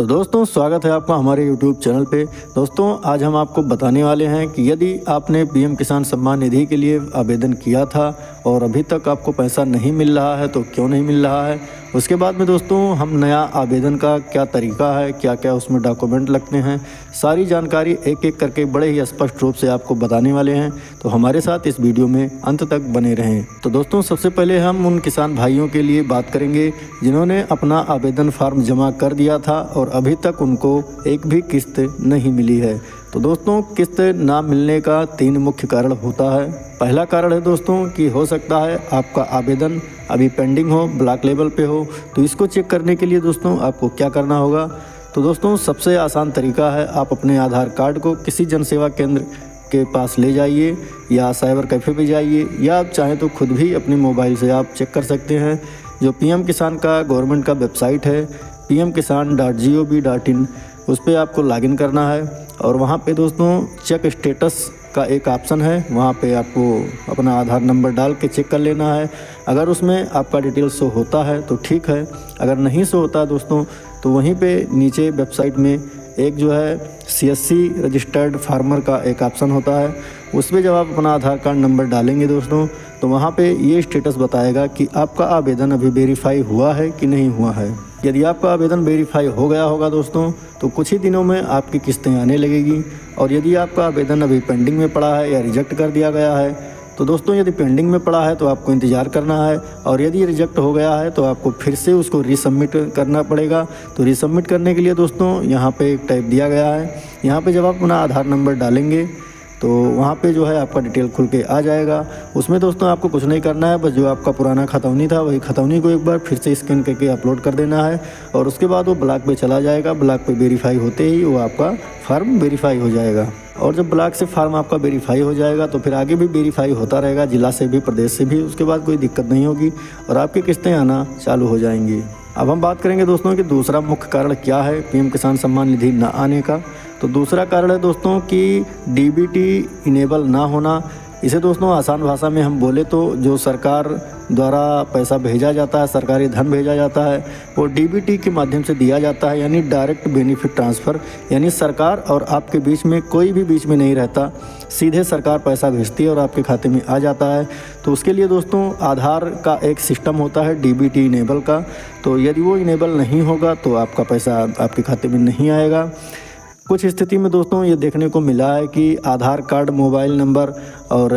तो दोस्तों स्वागत है आपका हमारे YouTube चैनल पे। दोस्तों आज हम आपको बताने वाले हैं कि यदि आपने पीएम किसान सम्मान निधि के लिए आवेदन किया था और अभी तक आपको पैसा नहीं मिल रहा है तो क्यों नहीं मिल रहा है। उसके बाद में दोस्तों हम नया आवेदन का क्या तरीका है, क्या क्या उसमें डॉक्यूमेंट लगते हैं, सारी जानकारी एक एक करके बड़े ही स्पष्ट रूप से आपको बताने वाले हैं। तो हमारे साथ इस वीडियो में अंत तक बने रहें। तो दोस्तों सबसे पहले हम उन किसान भाइयों के लिए बात करेंगे जिन्होंने अपना आवेदन फॉर्म जमा कर दिया था और अभी तक उनको एक भी किस्त नहीं मिली है। तो दोस्तों किस्त ना मिलने का 3 मुख्य कारण होता है। पहला कारण है दोस्तों कि हो सकता है आपका आवेदन अभी पेंडिंग हो, ब्लॉक लेवल पे हो। तो इसको चेक करने के लिए दोस्तों आपको क्या करना होगा। तो दोस्तों सबसे आसान तरीका है, आप अपने आधार कार्ड को किसी जन सेवा केंद्र के पास ले जाइए या साइबर कैफ़े पे जाइए, या आप चाहें तो खुद भी अपने मोबाइल से आप चेक कर सकते हैं। जो पीएम किसान का गवर्नमेंट का वेबसाइट है pmkisan.gov.in, उस पर आपको लॉगिन करना है और वहाँ पे दोस्तों चेक स्टेटस का एक ऑप्शन है, वहाँ पे आपको अपना आधार नंबर डाल के चेक कर लेना है। अगर उसमें आपका डिटेल शो होता है तो ठीक है, अगर नहीं शो होता दोस्तों तो वहीं पे नीचे वेबसाइट में एक जो है CSC रजिस्टर्ड फार्मर का एक ऑप्शन होता है, उस पर जब आप अपना आधार कार्ड नंबर डालेंगे दोस्तों तो वहाँ पे ये स्टेटस बताएगा कि आपका आवेदन अभी वेरीफाई हुआ है कि नहीं हुआ है। यदि आपका आवेदन वेरीफाई हो गया होगा दोस्तों तो कुछ ही दिनों में आपकी किस्तें आने लगेगी। और यदि आपका आवेदन अभी पेंडिंग में पड़ा है या रिजेक्ट कर दिया गया है तो दोस्तों यदि पेंडिंग में पड़ा है तो आपको इंतज़ार करना है, और यदि रिजेक्ट हो गया है तो आपको फिर से उसको रीसबमिट करना पड़ेगा। तो रीसबमिट करने के लिए दोस्तों यहाँ पे एक टाइप दिया गया है, यहाँ पे जब आप अपना आधार नंबर डालेंगे तो वहाँ पे जो है आपका डिटेल खुल के आ जाएगा। उसमें दोस्तों आपको कुछ नहीं करना है, बस जो आपका पुराना खतौनी था वही खतौनी को एक बार फिर से स्कैन करके अपलोड कर देना है और उसके बाद वो ब्लॉक पे चला जाएगा। ब्लॉक पे वेरीफाई होते ही वो आपका फार्म वेरीफाई हो जाएगा, और जब ब्लॉक से फार्म आपका वेरीफाई हो जाएगा तो फिर आगे भी वेरीफाई होता रहेगा, जिला से भी प्रदेश से भी। उसके बाद कोई दिक्कत नहीं होगी और आपकी किस्तें आना चालू हो जाएंगी। अब हम बात करेंगे दोस्तों कि दूसरा मुख्य कारण क्या है पीएम किसान सम्मान निधि ना आने का। तो दूसरा कारण है दोस्तों कि DBT इनेबल ना होना। इसे दोस्तों आसान भाषा में हम बोले तो जो सरकार द्वारा पैसा भेजा जाता है, सरकारी धन भेजा जाता है, वो DBT के माध्यम से दिया जाता है, यानी डायरेक्ट बेनिफिट ट्रांसफ़र। यानी सरकार और आपके बीच में कोई भी बीच में नहीं रहता, सीधे सरकार पैसा भेजती है और आपके खाते में आ जाता है। तो उसके लिए दोस्तों आधार का एक सिस्टम होता है DBT इनेबल का, तो यदि वो इनेबल नहीं होगा तो आपका पैसा आपके खाते में नहीं आएगा। कुछ स्थिति में दोस्तों ये देखने को मिला है कि आधार कार्ड, मोबाइल नंबर और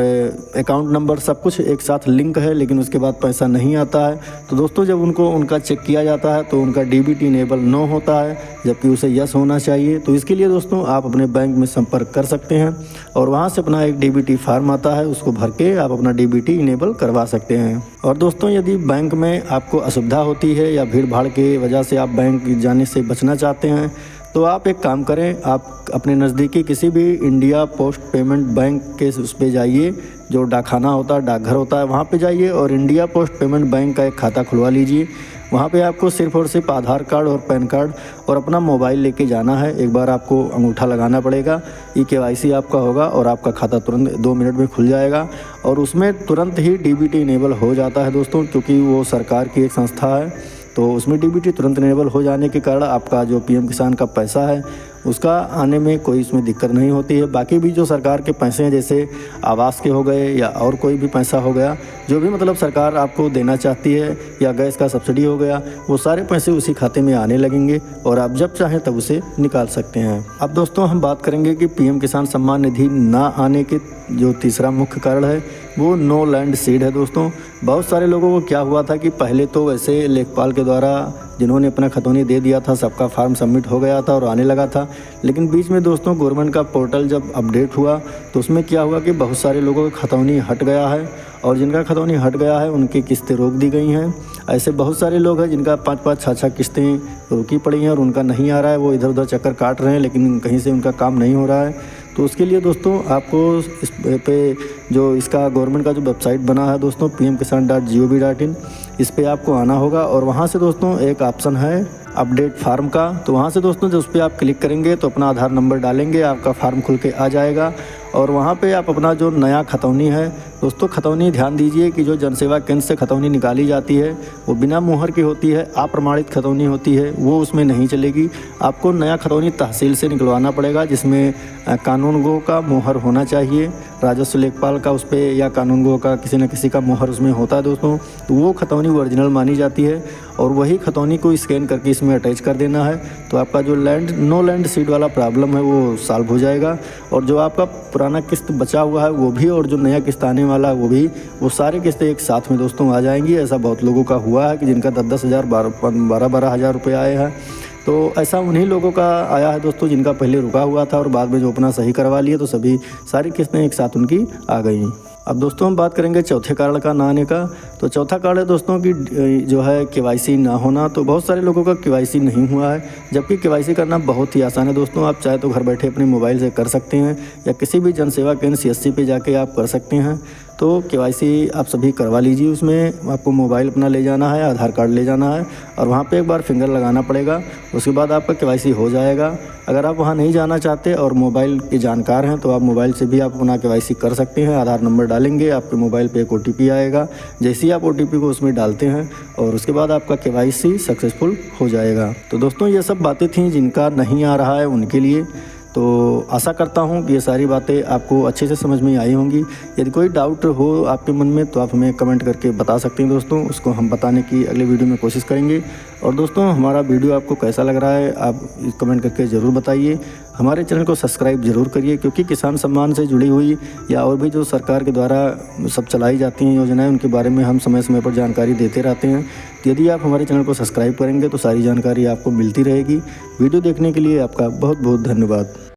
अकाउंट नंबर सब कुछ एक साथ लिंक है, लेकिन उसके बाद पैसा नहीं आता है। तो दोस्तों जब उनका चेक किया जाता है तो उनका DBT इनेबल नो होता है, जबकि उसे यस होना चाहिए। तो इसके लिए दोस्तों आप अपने बैंक में संपर्क कर सकते हैं और वहाँ से अपना एक DBT फार्म आता है, उसको भर के आप अपना DBT इनेबल करवा सकते हैं। और दोस्तों यदि बैंक में आपको असुविधा होती है या भीड़ भाड़ की वजह से आप बैंक जाने से बचना चाहते हैं तो आप एक काम करें, आप अपने नज़दीकी किसी भी इंडिया पोस्ट पेमेंट बैंक के उस पे जाइए, जो डाकखाना होता है, डाकघर होता है, वहाँ पे जाइए और इंडिया पोस्ट पेमेंट बैंक का एक खाता खुलवा लीजिए। वहाँ पे आपको सिर्फ़ और सिर्फ आधार कार्ड और पैन कार्ड और अपना मोबाइल लेके जाना है। एक बार आपको अंगूठा लगाना पड़ेगा, KYC आपका होगा और आपका खाता तुरंत 2 मिनट में खुल जाएगा और उसमें तुरंत ही DBT इनेबल हो जाता है दोस्तों, क्योंकि वो सरकार की एक संस्था है। तो उसमें DBT तुरंत इनेबल हो जाने के कारण आपका जो पीएम किसान का पैसा है उसका आने में कोई इसमें दिक्कत नहीं होती है। बाकी भी जो सरकार के पैसे हैं, जैसे आवास के हो गए या और कोई भी पैसा हो गया, जो भी मतलब सरकार आपको देना चाहती है, या गैस का सब्सिडी हो गया, वो सारे पैसे उसी खाते में आने लगेंगे और आप जब चाहें तब उसे निकाल सकते हैं। अब दोस्तों हम बात करेंगे कि पीएम किसान सम्मान निधि ना आने के जो तीसरा मुख्य कारण है वो नो लैंड सीड है दोस्तों। बहुत सारे लोगों को क्या हुआ था कि पहले तो वैसे लेखपाल के द्वारा जिन्होंने अपना खतौनी दे दिया था, सबका फार्म सबमिट हो गया था और आने लगा था, लेकिन बीच में दोस्तों गवर्नमेंट का पोर्टल जब अपडेट हुआ तो उसमें क्या हुआ कि बहुत सारे लोगों का खतौनी हट गया है और जिनका खतौनी हट गया है उनकी किस्तें रोक दी गई हैं। ऐसे बहुत सारे लोग हैं जिनका 5-5, 6-6 किस्तें रोकी पड़ी हैं और उनका नहीं आ रहा है, वो इधर उधर चक्कर काट रहे हैं लेकिन कहीं से उनका काम नहीं हो रहा है। तो उसके लिए दोस्तों आपको इस पे जो इसका गवर्नमेंट का जो वेबसाइट बना है दोस्तों pmkisan.gov.in, इस पे आपको आना होगा और वहाँ से दोस्तों एक ऑप्शन है अपडेट फार्म का। तो वहाँ से दोस्तों जब उस पर आप क्लिक करेंगे तो अपना आधार नंबर डालेंगे, आपका फार्म खुल के आ जाएगा और वहाँ पे आप अपना जो नया खतौनी है दोस्तों खतौनी ध्यान दीजिए कि जो जनसेवा केंद्र से खतौनी निकाली जाती है वो बिना मुहर की होती है, अप्रमाणित खतौनी होती है, वो उसमें नहीं चलेगी। आपको नया खतौनी तहसील से निकलवाना पड़ेगा जिसमें कानूनगो का मुहर होना चाहिए, राजस्व लेखपाल का उस पर या कानूनगो का किसी न किसी का मुहर उसमें होता है दोस्तों, तो वो खतौनी ओरिजिनल मानी जाती है और वही खतौनी को स्कैन करके इसमें अटैच कर देना है। तो आपका जो नो लैंड सीड वाला प्रॉब्लम है वो सॉल्व हो जाएगा और जो आपका पुराना किस्त बचा हुआ है वो भी और जो नया किस्त आने वाला है वो भी, वो सारे किस्तें एक साथ में दोस्तों आ जाएंगी। ऐसा बहुत लोगों का हुआ है कि जिनका 10-10 हज़ार 12-12 हज़ार रुपये आए हैं। तो ऐसा उन्हीं लोगों का आया है दोस्तों जिनका पहले रुका हुआ था और बाद में जो अपना सही करवा लिए तो सभी सारी किस्तें एक साथ उनकी आ गई। अब दोस्तों हम बात करेंगे चौथे कारण का ना आने का। तो चौथा कारण है दोस्तों कि जो है केवाईसी ना होना। तो बहुत सारे लोगों का केवाईसी नहीं हुआ है, जबकि केवाईसी करना बहुत ही आसान है दोस्तों। आप चाहे तो घर बैठे अपने मोबाइल से कर सकते हैं या किसी भी जनसेवा केंद्र CSC पे जाके आप कर सकते हैं। तो केवाईसी आप सभी करवा लीजिए। उसमें आपको मोबाइल अपना ले जाना है, आधार कार्ड ले जाना है और वहाँ पे एक बार फिंगर लगाना पड़ेगा, उसके बाद आपका केवाईसी हो जाएगा। अगर आप वहाँ नहीं जाना चाहते और मोबाइल के जानकार हैं तो आप मोबाइल से भी आप अपना केवाईसी कर सकते हैं। आधार नंबर डालेंगे, आपके मोबाइल पे एक OTP आएगा, जैसे ही आप OTP को उसमें डालते हैं और उसके बाद आपका केवाईसी सक्सेसफुल हो जाएगा। तो दोस्तों ये सब बातें थीं जिनका नहीं आ रहा है उनके लिए। तो आशा करता हूँ कि ये सारी बातें आपको अच्छे से समझ में आई होंगी। यदि कोई डाउट हो आपके मन में तो आप हमें कमेंट करके बता सकते हैं दोस्तों, उसको हम बताने की अगले वीडियो में कोशिश करेंगे। और दोस्तों हमारा वीडियो आपको कैसा लग रहा है आप कमेंट करके ज़रूर बताइए। हमारे चैनल को सब्सक्राइब ज़रूर करिए क्योंकि किसान सम्मान से जुड़ी हुई या और भी जो सरकार के द्वारा सब चलाई जाती हैं योजनाएं उनके बारे में हम समय समय पर जानकारी देते रहते हैं। तो यदि आप हमारे चैनल को सब्सक्राइब करेंगे तो सारी जानकारी आपको मिलती रहेगी। वीडियो देखने के लिए आपका बहुत बहुत धन्यवाद।